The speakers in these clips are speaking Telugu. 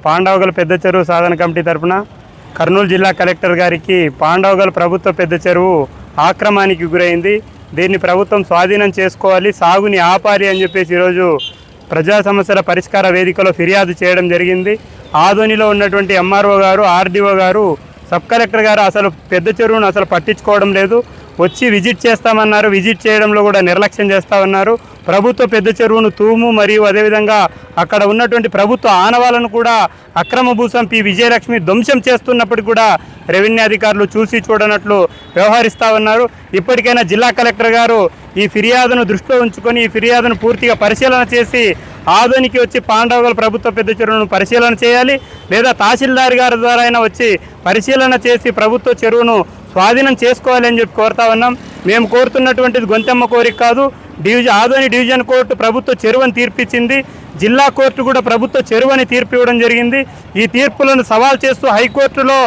పాండవగల్ పెద్ద చెరువు సాధన కమిటీ తరఫున కర్నూలు జిల్లా కలెక్టర్ గారికి పాండవగల్ ప్రభుత్వ పెద్ద చెరువు ఆక్రమణకి గురైంది. దీన్ని ప్రభుత్వం స్వాధీనం చేసుకోవాలి, సాగుని ఆపాలి అని చెప్పేసి ఈరోజు ప్రజా సమస్యల పరిష్కార వేదికలో ఫిర్యాదు చేయడం జరిగింది. ఆదోనిలో ఉన్నటువంటి ఎంఆర్ఓ గారు, ఆర్డీఓ గారు, సబ్ కలెక్టర్ గారు అసలు పెద్ద చెరువును అసలు పట్టించుకోవడం లేదు. వచ్చి విజిట్ చేస్తామన్నారు, విజిట్ చేయడంలో కూడా నిర్లక్ష్యం చేస్తామన్నారు. ప్రభుత్వ పెద్ద చెరువును తూము మరియు అదేవిధంగా అక్కడ ఉన్నటువంటి ప్రభుత్వ ఆనవాలను కూడా అక్రమ భూసం పి విజయలక్ష్మి ధ్వంసం చేస్తున్నప్పటికీ కూడా రెవెన్యూ అధికారులు చూసి చూడనట్లు వ్యవహరిస్తూ ఉన్నారు. ఇప్పటికైనా జిల్లా కలెక్టర్ గారు ఈ ఫిర్యాదును దృష్టిలో ఉంచుకొని ఈ ఫిర్యాదును పూర్తిగా పరిశీలన చేసి ఆదోనికి వచ్చి పాండవగల్ ప్రభుత్వ పెద్ద చెరువును పరిశీలన చేయాలి, లేదా తహసీల్దార్ గారి ద్వారా అయినా వచ్చి పరిశీలన చేసి ప్రభుత్వ చెరువును స్వాధీనం చేసుకోవాలి అని చెప్పి కోరుతా ఉన్నాం. మేము కోరుతున్నటువంటిది గొంతెమ్మ కోరిక కాదు. ఆదోని డివిజన్ కోర్టు ప్రభుత్వ చెరువుని తీర్పిచ్చింది, జిల్లా కోర్టు కూడా ప్రభుత్వ చెరువుని తీర్పు ఇవ్వడం జరిగింది. ఈ తీర్పులను సవాల్ చేస్తూ హైకోర్టులో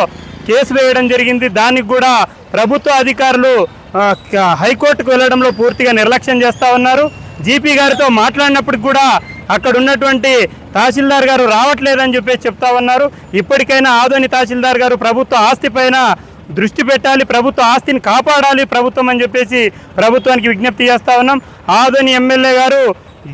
కేసు వేయడం జరిగింది. దానికి కూడా ప్రభుత్వ అధికారులు హైకోర్టుకు వెళ్ళడంలో పూర్తిగా నిర్లక్ష్యం చేస్తూ ఉన్నారు. జీపీ గారితో మాట్లాడినప్పటికి కూడా అక్కడ ఉన్నటువంటి తహసీల్దార్ గారు రావట్లేదని చెప్పేసి చెప్తా ఉన్నారు. ఇప్పటికైనా ఆదోని తహసీల్దార్ గారు ప్రభుత్వ ఆస్తి పైన దృష్టి పెట్టాలి, ప్రభుత్వ ఆస్తిని కాపాడాలి ప్రభుత్వం అని చెప్పేసి ప్రభుత్వానికి విజ్ఞప్తి చేస్తూ ఉన్నాం. ఆదోని ఎమ్మెల్యే గారు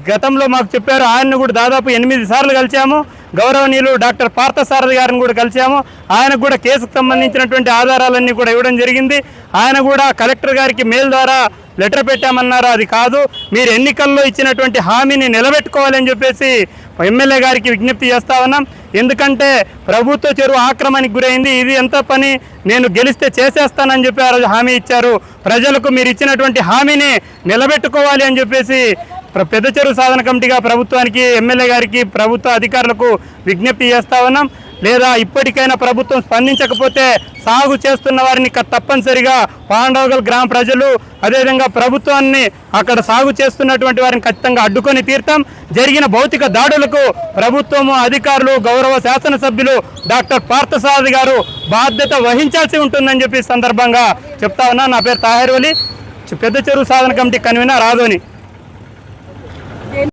గతంలో మాకు చెప్పారు, ఆయన్ను కూడా దాదాపు 8 సార్లు కలిసాము. గౌరవనీయులు డాక్టర్ పార్థసారథి గారిని కూడా కలిసాము. ఆయనకు కూడా కేసుకు సంబంధించినటువంటి ఆధారాలన్నీ కూడా ఇవ్వడం జరిగింది. ఆయన కూడా కలెక్టర్ గారికి మెయిల్ ద్వారా లెటర్ పెట్టామన్నారు. అది కాదు, మీరు ఎన్నికల్లో ఇచ్చినటువంటి హామీని నిలబెట్టుకోవాలని చెప్పేసి ఎమ్మెల్యే గారికి విజ్ఞప్తి చేస్తా ఉన్నాం. ఎందుకంటే ప్రభుత్వ చెరువు ఆక్రమణకి గురైంది. ఇది ఎంత పని, నేను గెలిస్తే చేసేస్తానని చెప్పి ఆ రోజు హామీ ఇచ్చారు. ప్రజలకు మీరు ఇచ్చినటువంటి హామీని నిలబెట్టుకోవాలి అని చెప్పేసి పెద్ద చెరువు సాధన కమిటీగా ప్రభుత్వానికి, ఎమ్మెల్యే గారికి, ప్రభుత్వ అధికారులకు విజ్ఞప్తి చేస్తా ఉన్నాం. లేదా ఇప్పటికైనా ప్రభుత్వం స్పందించకపోతే సాగు చేస్తున్న వారిని తప్పనిసరిగా పాండవగల్ గ్రామ ప్రజలు అదేవిధంగా ప్రభుత్వాన్ని అక్కడ సాగు చేస్తున్నటువంటి వారిని ఖచ్చితంగా అడ్డుకొని తీరుతాం. జరిగిన భౌతిక దాడులకు ప్రభుత్వము, అధికారులు, గౌరవ శాసనసభ్యులు డాక్టర్ పార్థసారథి గారు బాధ్యత వహించాల్సి ఉంటుందని చెప్పి సందర్భంగా చెప్తా ఉన్నా. నా పేరు తాహిర్ వలి, పెద్ద చెరువు సాధన కమిటీ కన్వీనర్ ఆదోని.